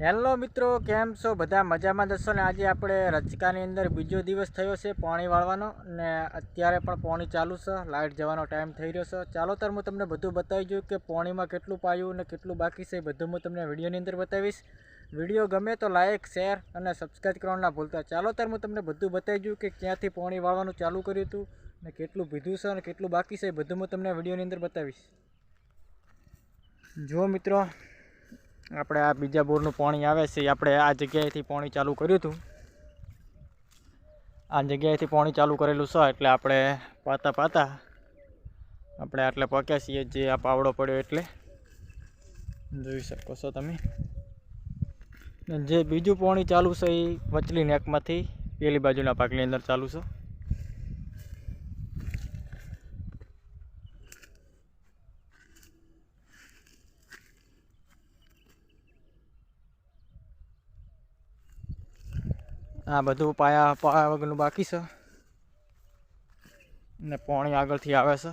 Hello મિત્રો, કેમ છો બધા? મજામાં જશો ને? આજે આપણે રચકાની અંદર બીજો દિવસ થયો છે પાણી વાળવાનો ને અત્યારે પણ પાણી ચાલુ છે. લાઇટ જવાનો ટાઈમ થઈ રહ્યો છે. ચાલો તાર હું તમને બધું બતાવી દઉં કે પાણીમાં કેટલું પાયું ને કેટલું બાકી છે. બધું હું તમને વિડીયોની અંદર બતાવીશ. વિડીયો ગમે તો લાઇક, શેર અને સબસ્ક્રાઈબ કરવાનું ના ભૂલતા. ચાલો તાર હું તમને બધું બતાવી દઉં કે ક્યાંથી પાણી વાળવાનું ચાલુ કર્યું હતું ને કેટલું ભીધું છે અને કેટલું બાકી છે. બધું હું તમને વિડીયોની અંદર બતાવીશ. જો મિત્રો, આપણે આ બીજા બોરનું પાણી આવે છે. આપણે આ જગ્યાએથી પાણી ચાલુ કર્યું હતું. આ જગ્યાએથી પાણી ચાલુ કરેલું છે એટલે આપણે પાતા આપણે આટલે પક્યા છીએ. જે આ પાવડો પડ્યો એટલે જોઈ શકો છો તમે. જે બીજું પાણી ચાલુ છે એ વચલી નેકમાંથી પેલી બાજુના પાકની અંદર ચાલુ છે. આ બધું પાયા વગરનું બાકી છે ને પાણી આગળથી આવે છે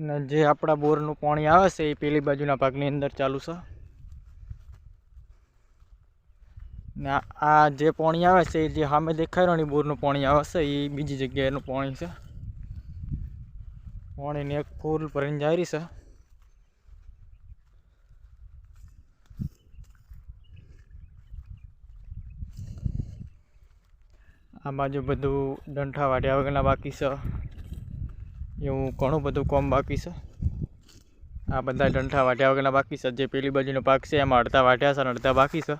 ને જે આપણા બોરનું પાણી આવે છે એ પેલી બાજુના ભાગની અંદર ચાલુ છે ને આ જે પાણી આવે છે જે સામે દેખાય રહ્યું બોરનું પાણી આવે છે એ બીજી જગ્યાએનું પાણી છે. પાણીની એક ફૂલ ભરીને જાય રહી છે. આ બાજુ બધું ડંઠા વાઢ્યા વગરના બાકી છે. એવું ઘણું બધું કોમ બાકી છે. આ બધા ડંઠા વાઢ્યા વગરના બાકી છે. જે પેલી બાજુનો પાક છે એમાં અડધા વાઢ્યા છે અને અડધા બાકી છે.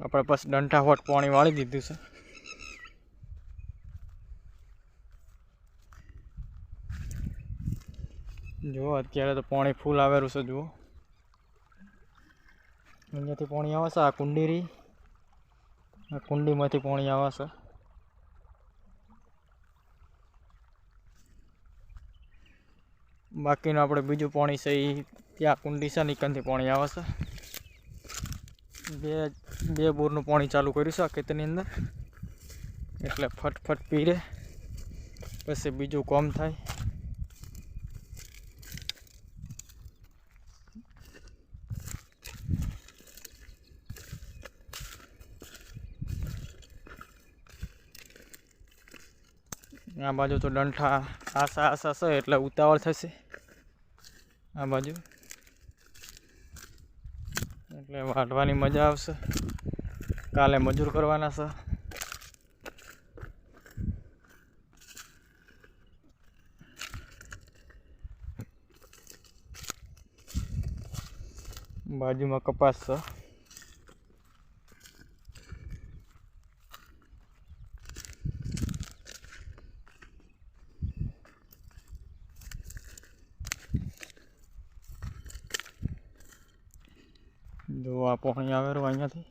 આપણે બસ ડંઠા હોટ પાણી વાળી દીધું છે. જુઓ, અત્યારે તો પાણી ફૂલ આવેલું છે. જુઓ, અહીંયાથી પાણી આવે છે. આ કુંડી રહી, આ કુંડીમાંથી પાણી આવે છે. બાકીનું આપણે બીજું પાણી છે એ ત્યાં કુંડી છે નીકળથી પાણી આવે છે. બે બોરનું પાણી ચાલુ કર્યું છે આ ખેતરની અંદર એટલે ફટફટ પીરે પછી બીજું કોમ થાય. આ બાજુ તો ડંઠા આશા છે એટલે ઉતાવળ થશે. આ બાજુ એટલે વાઢવાની મજા આવશે. કાલે મજૂર કરવાના છે. બાજુમાં કપાસ છે. જો આ પાણી આવેલું અહીંયાથી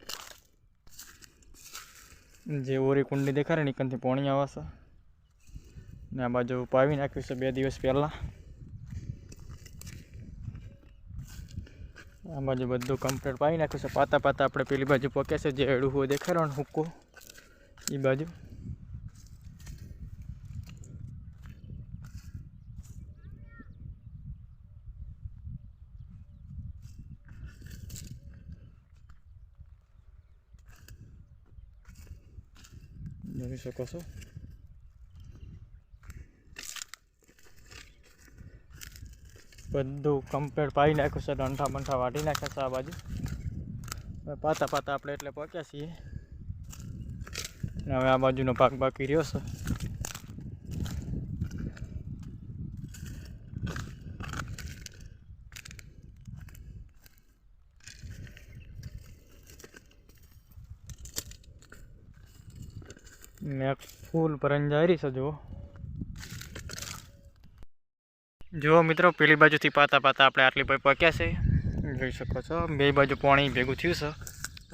જે ઓરી કુંડી દેખાડે ને કંથી પાણી આવે છે ને આ બાજુ પાવી નાખ્યું છે 2 દિવસ પહેલાં. આ બાજુ બધું કમ્પ્લીટ પાવી નાખ્યું છે. પાતા આપણે પેલી બાજુ પકે છે જે એડું હોય દેખાડો ને હુક્કો એ બાજુ. જોઈ શકો છો. બધું કમ્પ્લીટ પાઈ નાખ્યું છે. ડંઠા વાઢી નાખ્યા છે. આ બાજુ પાતા આપણે એટલે પક્યા છીએ. હવે આ બાજુનો ભાગ બાકી રહ્યો છે. ને ફૂલ ભરાઈને જાય રહી છે. જુઓ મિત્રો, પેલી બાજુથી પાતા આપણે આટલી પર પક્યા છે. જોઈ શકો છો. બે બાજુ પાણી ભેગું થયું છે.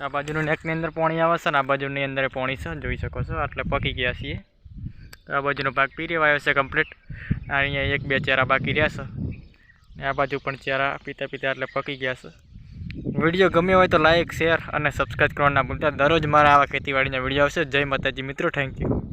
આ બાજુનું નેકની અંદર પાણી આવે છે ને આ બાજુની અંદર પાણી છે. જોઈ શકો છો. આટલે પકી ગયા છીએ. આ બાજુનો ભાગ પી રેવાયો છે કમ્પ્લીટ. અહીંયા 1-2 ચેરા બાકી રહ્યા છે ને આ બાજુ પણ ચેરા પીતા એટલે પકી ગયા છે. વિડીયો ગમ્યો હોય તો લાઇક, શેર અને સબસ્ક્રાઈબ કરવાનું ના ભૂલતા. દરરોજ મારા આવા ખેતીવાડીના વિડીયો આવશે. જય માતાજી મિત્રો, થેન્ક યુ.